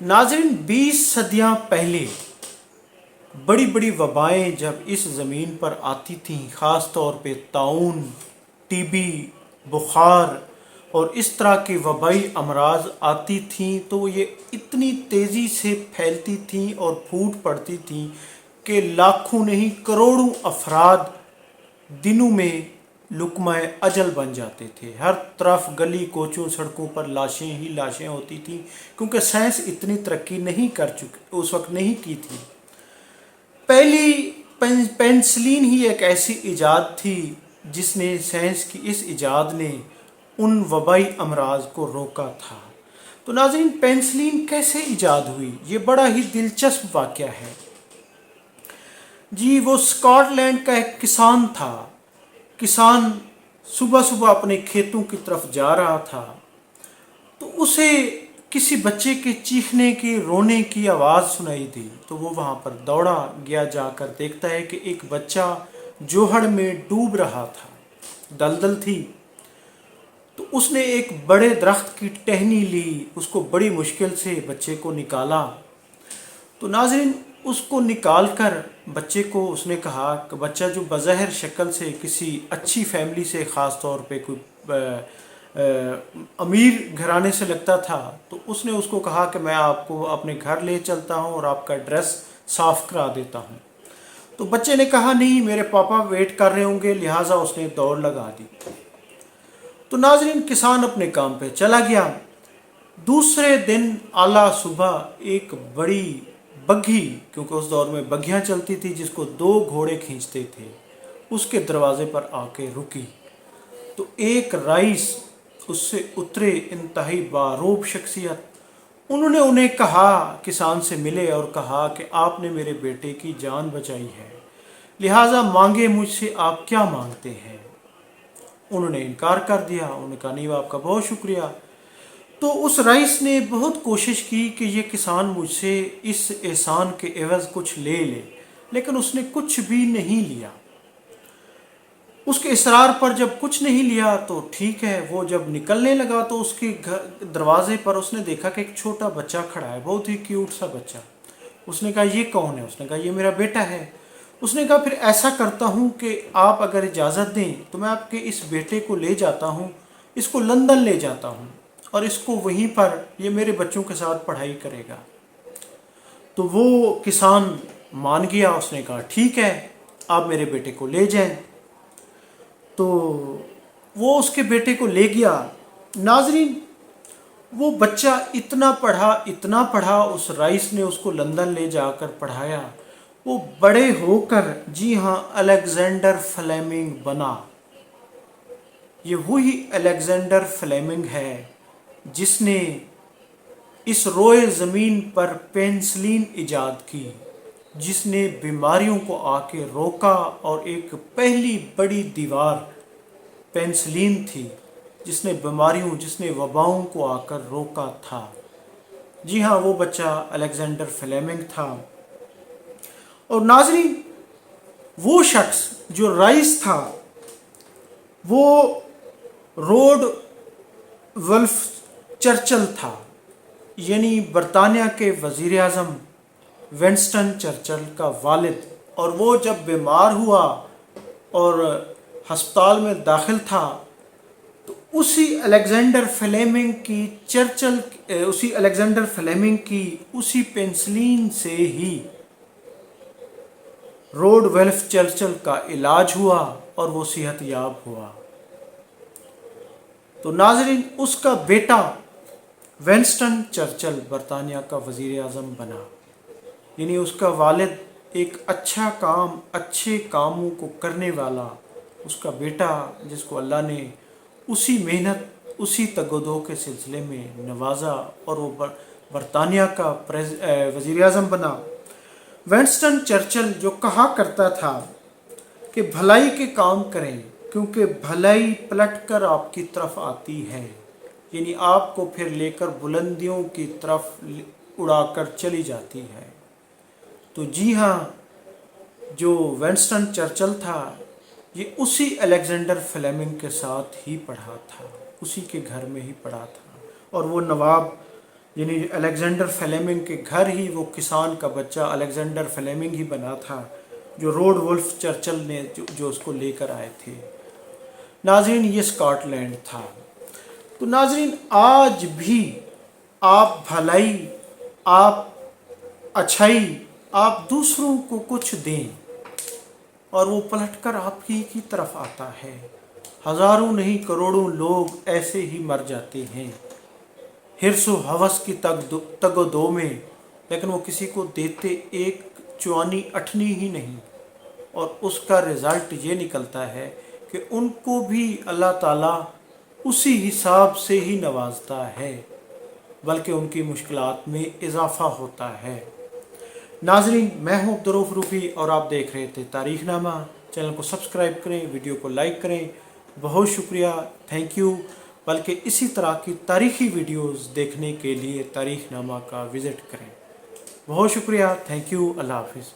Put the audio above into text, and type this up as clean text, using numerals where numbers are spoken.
ناظرین 20 صدیاں پہلے بڑی بڑی وبائیں جب اس زمین پر آتی تھیں، خاص طور پہ طاعون، ٹی بی، بخار اور اس طرح کی وبائی امراض آتی تھیں تو یہ اتنی تیزی سے پھیلتی تھیں اور پھوٹ پڑتی تھیں کہ لاکھوں نہیں کروڑوں افراد دنوں میں لقمہ اجل بن جاتے تھے۔ ہر طرف گلی کوچوں سڑکوں پر لاشیں ہی لاشیں ہوتی تھیں، کیونکہ سائنس اتنی ترقی نہیں کر چکی، اس وقت نہیں کی تھی۔ پہلی پینسلین ہی ایک ایسی ایجاد تھی جس نے سائنس کی اس ایجاد نے ان وبائی امراض کو روکا تھا۔ تو ناظرین، پینسلین کیسے ایجاد ہوئی؟ یہ بڑا ہی دلچسپ واقعہ ہے۔ جی، وہ اسکاٹ لینڈ کا ایک کسان تھا۔ کسان صبح صبح اپنے کھیتوں کی طرف جا رہا تھا تو اسے کسی بچے کے چیخنے کی، رونے کی آواز سنائی دی، تو وہ وہاں پر دوڑا گیا، جا کر دیکھتا ہے کہ ایک بچہ جوہڑ میں ڈوب رہا تھا، دلدل تھی۔ تو اس نے ایک بڑے درخت کی ٹہنی لی، اس کو بڑی مشکل سے بچے کو نکالا۔ تو ناظرین، اس کو نکال کر بچے کو اس نے کہا کہ بچہ جو بظاہر شکل سے کسی اچھی فیملی سے، خاص طور پہ کوئی امیر گھرانے سے لگتا تھا، تو اس نے اس کو کہا کہ میں آپ کو اپنے گھر لے چلتا ہوں اور آپ کا ڈریس صاف کرا دیتا ہوں۔ تو بچے نے کہا نہیں، میرے پاپا ویٹ کر رہے ہوں گے، لہٰذا اس نے دوڑ لگا دی۔ تو ناظرین، کسان اپنے کام پہ چلا گیا۔ دوسرے دن اعلیٰ صبح ایک بڑی بگھی، کیونکہ اس دور میں بگھیاں چلتی تھی جس کو 2 گھوڑے کھینچتے تھے، اس کے دروازے پر آ کے رکی۔ تو ایک رئیس اس سے اترے، انتہائی باروب شخصیت۔ انہوں نے انہیں کہا، کسان سے ملے اور کہا کہ آپ نے میرے بیٹے کی جان بچائی ہے، لہٰذا مانگے مجھ سے آپ کیا مانگتے ہیں۔ انہوں نے انکار کر دیا، انہوں نے کہا نہیں، آپ کا بہت شکریہ۔ تو اس رئیس نے بہت کوشش کی کہ یہ کسان مجھ سے اس احسان کے عوض کچھ لے لے، لیکن اس نے کچھ بھی نہیں لیا۔ اس کے اصرار پر جب کچھ نہیں لیا تو ٹھیک ہے، وہ جب نکلنے لگا تو اس کے دروازے پر اس نے دیکھا کہ ایک چھوٹا بچہ کھڑا ہے، بہت ہی کیوٹ سا بچہ۔ اس نے کہا یہ کون ہے؟ اس نے کہا یہ میرا بیٹا ہے۔ اس نے کہا پھر ایسا کرتا ہوں کہ آپ اگر اجازت دیں تو میں آپ کے اس بیٹے کو لے جاتا ہوں، اس کو لندن لے جاتا ہوں اور اس کو وہیں پر یہ میرے بچوں کے ساتھ پڑھائی کرے گا۔ تو وہ کسان مان گیا، اس نے کہا ٹھیک ہے، آپ میرے بیٹے کو لے جائیں۔ تو وہ اس کے بیٹے کو لے گیا۔ ناظرین، وہ بچہ اتنا پڑھا، اس رئیس نے اس کو لندن لے جا کر پڑھایا، وہ بڑے ہو کر، جی ہاں، الیگزینڈر فلیمنگ بنا۔ یہ وہی الیگزینڈر فلیمنگ ہے جس نے اس روئے زمین پر پینسلین ایجاد کی، جس نے بیماریوں کو آ کے روکا، اور ایک پہلی بڑی دیوار پینسلین تھی جس نے بیماریوں، جس نے وباؤں کو آ کر روکا تھا۔ جی ہاں، وہ بچہ الیگزینڈر فلیمنگ تھا۔ اور ناظرین، وہ شخص جو رئیس تھا وہ روڈ ولف چرچل تھا، یعنی برطانیہ کے وزیر اعظم ونسٹن چرچل کا والد۔ اور وہ جب بیمار ہوا اور ہسپتال میں داخل تھا تو اسی الیگزینڈر فلیمنگ کی اسی پینسلین سے ہی روڈ ولف چرچل کا علاج ہوا اور وہ صحت یاب ہوا۔ تو ناظرین، اس کا بیٹا ونسٹن چرچل برطانیہ کا وزیر اعظم بنا، یعنی اس کا والد ایک اچھا کام، اچھے کاموں کو کرنے والا، اس کا بیٹا جس کو اللہ نے اسی محنت، اسی تگ و دو کے سلسلے میں نوازا اور وہ برطانیہ کا وزیر اعظم بنا۔ ونسٹن چرچل جو کہا کرتا تھا کہ بھلائی کے کام کریں کیونکہ بھلائی پلٹ کر آپ کی طرف آتی ہے، یعنی آپ کو پھر لے کر بلندیوں کی طرف اڑا کر چلی جاتی ہے۔ تو جی ہاں، جو ونسٹن چرچل تھا یہ اسی الیگزینڈر فلیمنگ کے ساتھ ہی پڑھا تھا، اسی کے گھر میں ہی پڑھا تھا، اور وہ نواب یعنی الیگزینڈر فلیمنگ کے گھر ہی وہ کسان کا بچہ الیگزینڈر فلیمنگ ہی بنا تھا، جو روڈ ولف چرچل نے جو اس کو لے کر آئے تھے۔ ناظرین یہ اسکاٹ لینڈ تھا۔ تو ناظرین آج بھی آپ بھلائی، آپ اچھائی، آپ دوسروں کو کچھ دیں اور وہ پلٹ کر آپ ہی کی طرف آتا ہے۔ ہزاروں نہیں کروڑوں لوگ ایسے ہی مر جاتے ہیں حرص و ہوس کی تگ و دو میں، لیکن وہ کسی کو دیتے ایک چوانی اٹھنی ہی نہیں، اور اس کا رزلٹ یہ نکلتا ہے کہ ان کو بھی اللہ تعالیٰ اسی حساب سے ہی نوازتا ہے، بلکہ ان کی مشکلات میں اضافہ ہوتا ہے۔ ناظرین میں ہوں عبدالرؤف روفی اور آپ دیکھ رہے تھے تاریخ نامہ۔ چینل کو سبسکرائب کریں، ویڈیو کو لائک کریں۔ بہت شکریہ، تھینک یو۔ بلکہ اسی طرح کی تاریخی ویڈیوز دیکھنے کے لیے تاریخ نامہ کا وزٹ کریں۔ بہت شکریہ، تھینک یو، اللہ حافظ۔